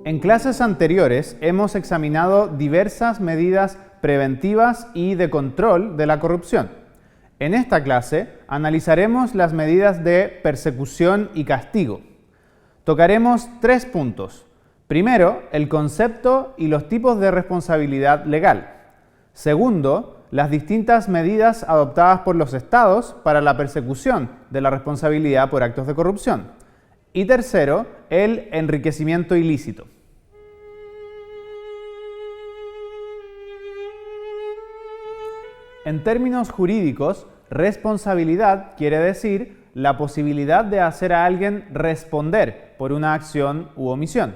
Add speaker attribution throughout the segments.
Speaker 1: En clases anteriores hemos examinado diversas medidas preventivas y de control de la corrupción. En esta clase analizaremos las medidas de persecución y castigo. Tocaremos 3 puntos. Primero, el concepto y los tipos de responsabilidad legal. Segundo, las distintas medidas adoptadas por los estados para la persecución de la responsabilidad por actos de corrupción. Y tercero, el enriquecimiento ilícito. En términos jurídicos, responsabilidad quiere decir la posibilidad de hacer a alguien responder por una acción u omisión.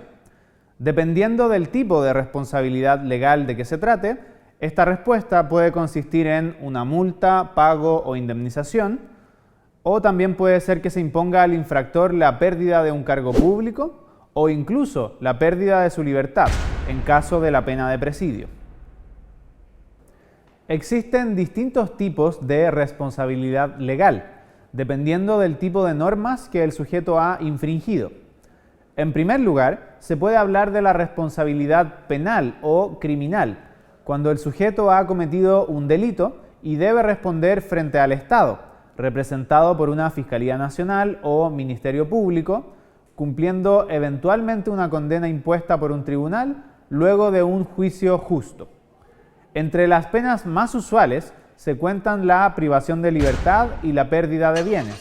Speaker 1: Dependiendo del tipo de responsabilidad legal de que se trate, esta respuesta puede consistir en una multa, pago o indemnización, o también puede ser que se imponga al infractor la pérdida de un cargo público o incluso la pérdida de su libertad en caso de la pena de presidio. Existen distintos tipos de responsabilidad legal, dependiendo del tipo de normas que el sujeto ha infringido. En primer lugar, se puede hablar de la responsabilidad penal o criminal, cuando el sujeto ha cometido un delito y debe responder frente al Estado, representado por una Fiscalía Nacional o Ministerio Público, cumpliendo eventualmente una condena impuesta por un tribunal luego de un juicio justo. Entre las penas más usuales se cuentan la privación de libertad y la pérdida de bienes.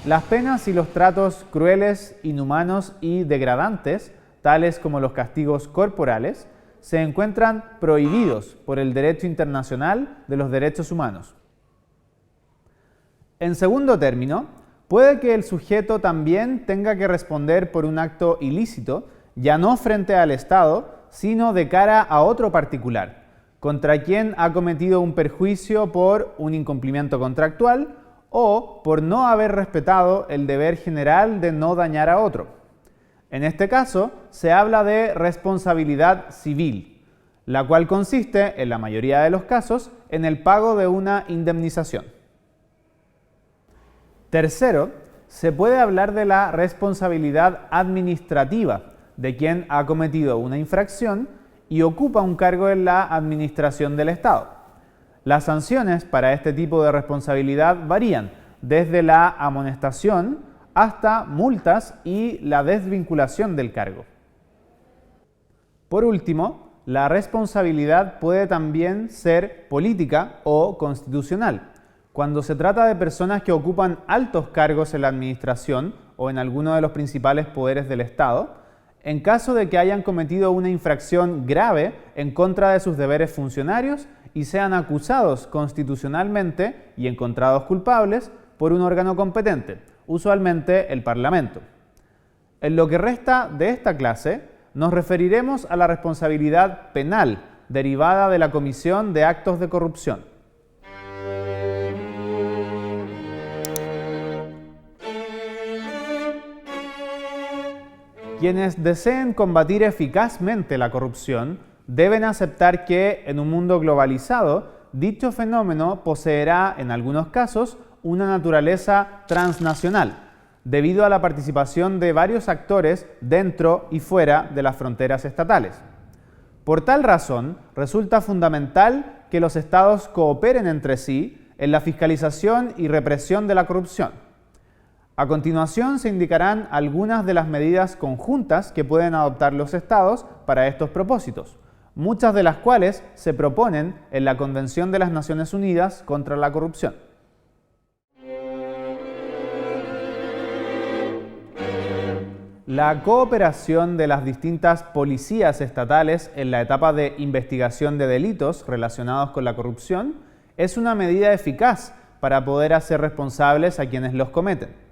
Speaker 1: Las penas y los tratos crueles, inhumanos y degradantes, tales como los castigos corporales, se encuentran prohibidos por el derecho internacional de los derechos humanos. En segundo término, puede que el sujeto también tenga que responder por un acto ilícito, ya no frente al Estado, sino de cara a otro particular, contra quien ha cometido un perjuicio por un incumplimiento contractual o por no haber respetado el deber general de no dañar a otro. En este caso, se habla de responsabilidad civil, la cual consiste, en la mayoría de los casos, en el pago de una indemnización. Tercero, se puede hablar de la responsabilidad administrativa de quien ha cometido una infracción y ocupa un cargo en la administración del Estado. Las sanciones para este tipo de responsabilidad varían desde la amonestación hasta multas y la desvinculación del cargo. Por último, la responsabilidad puede también ser política o constitucional, cuando se trata de personas que ocupan altos cargos en la administración o en alguno de los principales poderes del Estado, en caso de que hayan cometido una infracción grave en contra de sus deberes funcionarios y sean acusados constitucionalmente y encontrados culpables por un órgano competente, usualmente el Parlamento. En lo que resta de esta clase, nos referiremos a la responsabilidad penal derivada de la comisión de actos de corrupción. Quienes deseen combatir eficazmente la corrupción deben aceptar que, en un mundo globalizado, dicho fenómeno poseerá, en algunos casos, una naturaleza transnacional, debido a la participación de varios actores dentro y fuera de las fronteras estatales. Por tal razón, resulta fundamental que los estados cooperen entre sí en la fiscalización y represión de la corrupción. A continuación se indicarán algunas de las medidas conjuntas que pueden adoptar los estados para estos propósitos, muchas de las cuales se proponen en la Convención de las Naciones Unidas contra la Corrupción. La cooperación de las distintas policías estatales en la etapa de investigación de delitos relacionados con la corrupción es una medida eficaz para poder hacer responsables a quienes los cometen.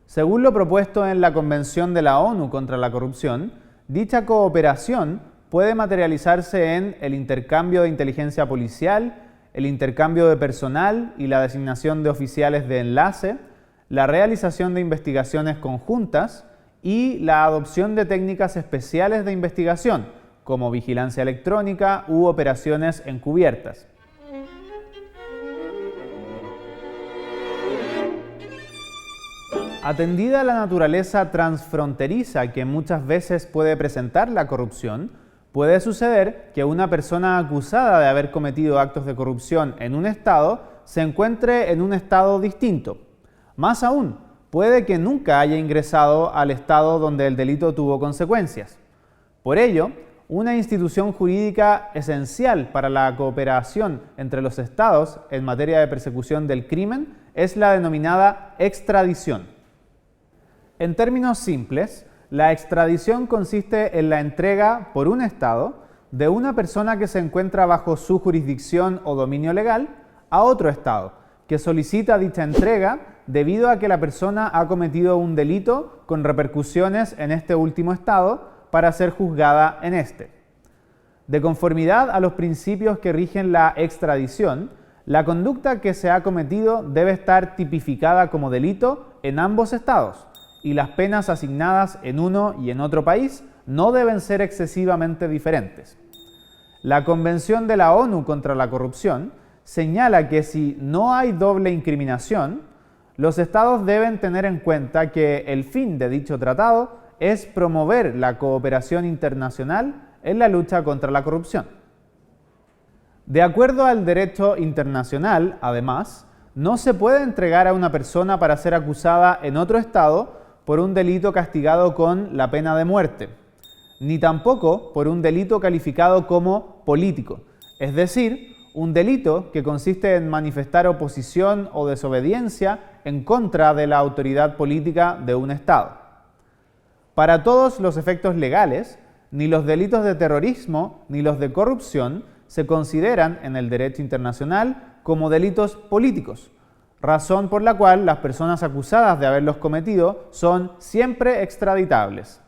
Speaker 1: Según lo propuesto en la Convención de la ONU contra la Corrupción, dicha cooperación puede materializarse en el intercambio de inteligencia policial, el intercambio de personal y la designación de oficiales de enlace, la realización de investigaciones conjuntas y la adopción de técnicas especiales de investigación, como vigilancia electrónica u operaciones encubiertas. Atendida la naturaleza transfronteriza que muchas veces puede presentar la corrupción, puede suceder que una persona acusada de haber cometido actos de corrupción en un estado se encuentre en un estado distinto. Más aún, puede que nunca haya ingresado al estado donde el delito tuvo consecuencias. Por ello, una institución jurídica esencial para la cooperación entre los estados en materia de persecución del crimen es la denominada extradición. En términos simples, la extradición consiste en la entrega por un estado de una persona que se encuentra bajo su jurisdicción o dominio legal a otro estado, que solicita dicha entrega debido a que la persona ha cometido un delito con repercusiones en este último estado para ser juzgada en este. De conformidad a los principios que rigen la extradición, la conducta que se ha cometido debe estar tipificada como delito en ambos estados, y las penas asignadas en uno y en otro país no deben ser excesivamente diferentes. La Convención de la ONU contra la Corrupción señala que si no hay doble incriminación, los estados deben tener en cuenta que el fin de dicho tratado es promover la cooperación internacional en la lucha contra la corrupción. De acuerdo al derecho internacional, además, no se puede entregar a una persona para ser acusada en otro estado por un delito castigado con la pena de muerte, ni tampoco por un delito calificado como político, es decir, un delito que consiste en manifestar oposición o desobediencia en contra de la autoridad política de un Estado. Para todos los efectos legales, ni los delitos de terrorismo ni los de corrupción se consideran en el derecho internacional como delitos políticos, razón por la cual las personas acusadas de haberlos cometido son siempre extraditables.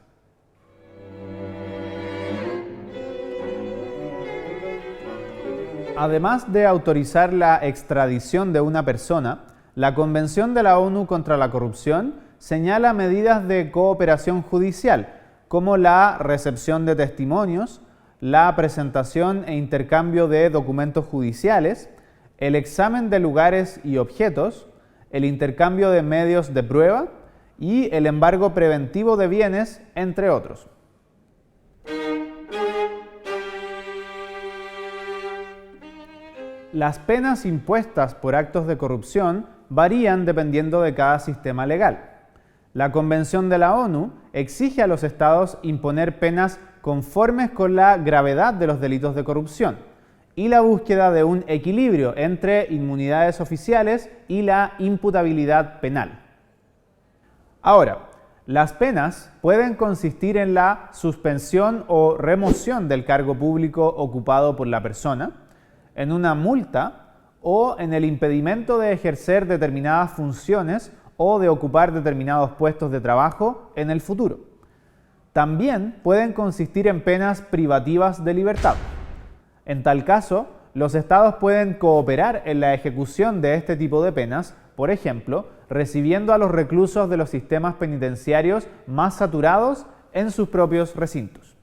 Speaker 1: Además de autorizar la extradición de una persona, la Convención de la ONU contra la Corrupción señala medidas de cooperación judicial, como la recepción de testimonios, la presentación e intercambio de documentos judiciales, el examen de lugares y objetos, el intercambio de medios de prueba y el embargo preventivo de bienes, entre otros. Las penas impuestas por actos de corrupción varían dependiendo de cada sistema legal. La Convención de la ONU exige a los estados imponer penas conformes con la gravedad de los delitos de corrupción y la búsqueda de un equilibrio entre inmunidades oficiales y la imputabilidad penal. Ahora, las penas pueden consistir en la suspensión o remoción del cargo público ocupado por la persona, en una multa o en el impedimento de ejercer determinadas funciones o de ocupar determinados puestos de trabajo en el futuro. También pueden consistir en penas privativas de libertad. En tal caso, los estados pueden cooperar en la ejecución de este tipo de penas, por ejemplo, recibiendo a los reclusos de los sistemas penitenciarios más saturados en sus propios recintos.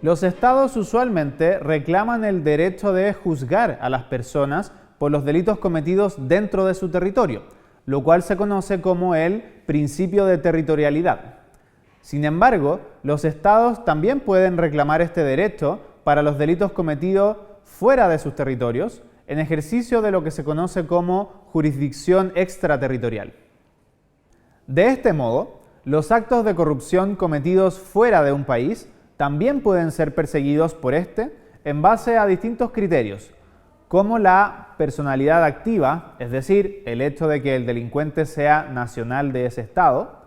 Speaker 1: Los estados usualmente reclaman el derecho de juzgar a las personas por los delitos cometidos dentro de su territorio, lo cual se conoce como el principio de territorialidad. Sin embargo, los estados también pueden reclamar este derecho para los delitos cometidos fuera de sus territorios, en ejercicio de lo que se conoce como jurisdicción extraterritorial. De este modo, los actos de corrupción cometidos fuera de un país también pueden ser perseguidos por este en base a distintos criterios, como la personalidad activa, es decir, el hecho de que el delincuente sea nacional de ese estado,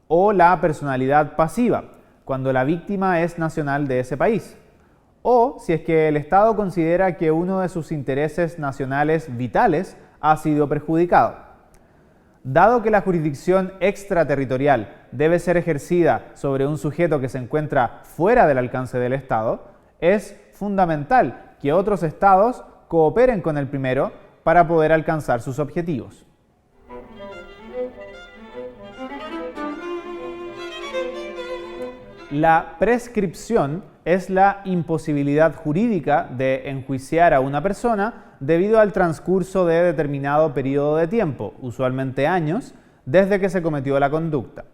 Speaker 1: o la personalidad pasiva, cuando la víctima es nacional de ese país, o si es que el Estado considera que uno de sus intereses nacionales vitales ha sido perjudicado. Dado que la jurisdicción extraterritorial debe ser ejercida sobre un sujeto que se encuentra fuera del alcance del Estado, es fundamental que otros estados cooperen con el primero para poder alcanzar sus objetivos. La prescripción es la imposibilidad jurídica de enjuiciar a una persona debido al transcurso de determinado periodo de tiempo, usualmente años, desde que se cometió la conducta.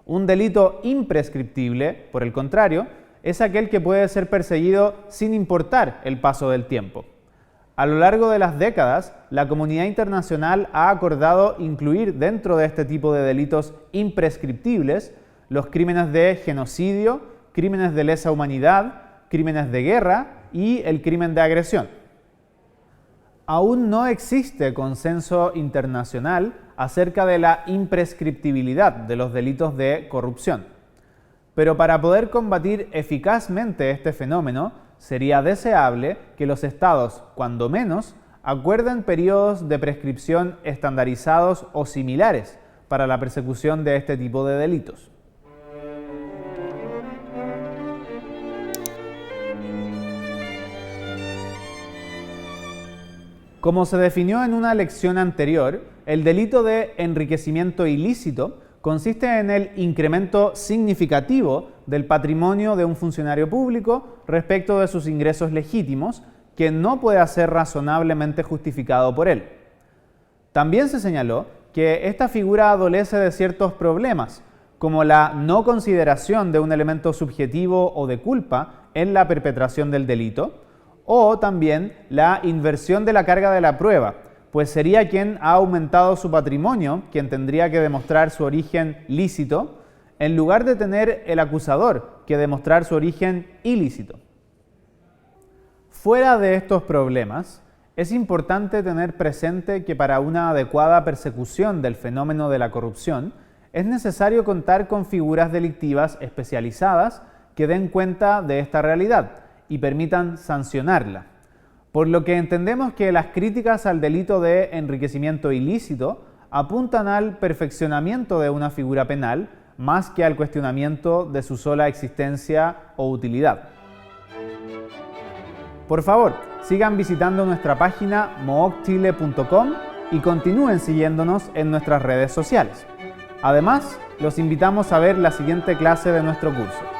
Speaker 1: Un delito imprescriptible, por el contrario, es aquel que puede ser perseguido sin importar el paso del tiempo. A lo largo de las décadas, la comunidad internacional ha acordado incluir dentro de este tipo de delitos imprescriptibles los crímenes de genocidio, crímenes de lesa humanidad, crímenes de guerra y el crimen de agresión. Aún no existe consenso internacional acerca de la imprescriptibilidad de los delitos de corrupción. Pero para poder combatir eficazmente este fenómeno, sería deseable que los estados, cuando menos, acuerden periodos de prescripción estandarizados o similares para la persecución de este tipo de delitos. Como se definió en una lección anterior, el delito de enriquecimiento ilícito consiste en el incremento significativo del patrimonio de un funcionario público respecto de sus ingresos legítimos, que no puede ser razonablemente justificado por él. También se señaló que esta figura adolece de ciertos problemas, como la no consideración de un elemento subjetivo o de culpa en la perpetración del delito, o también la inversión de la carga de la prueba, pues sería quien ha aumentado su patrimonio quien tendría que demostrar su origen lícito, en lugar de tener el acusador que demostrar su origen ilícito. Fuera de estos problemas, es importante tener presente que para una adecuada persecución del fenómeno de la corrupción, es necesario contar con figuras delictivas especializadas que den cuenta de esta realidad y permitan sancionarla. Por lo que entendemos que las críticas al delito de enriquecimiento ilícito apuntan al perfeccionamiento de una figura penal más que al cuestionamiento de su sola existencia o utilidad. Por favor, sigan visitando nuestra página moocchile.com y continúen siguiéndonos en nuestras redes sociales. Además, los invitamos a ver la siguiente clase de nuestro curso.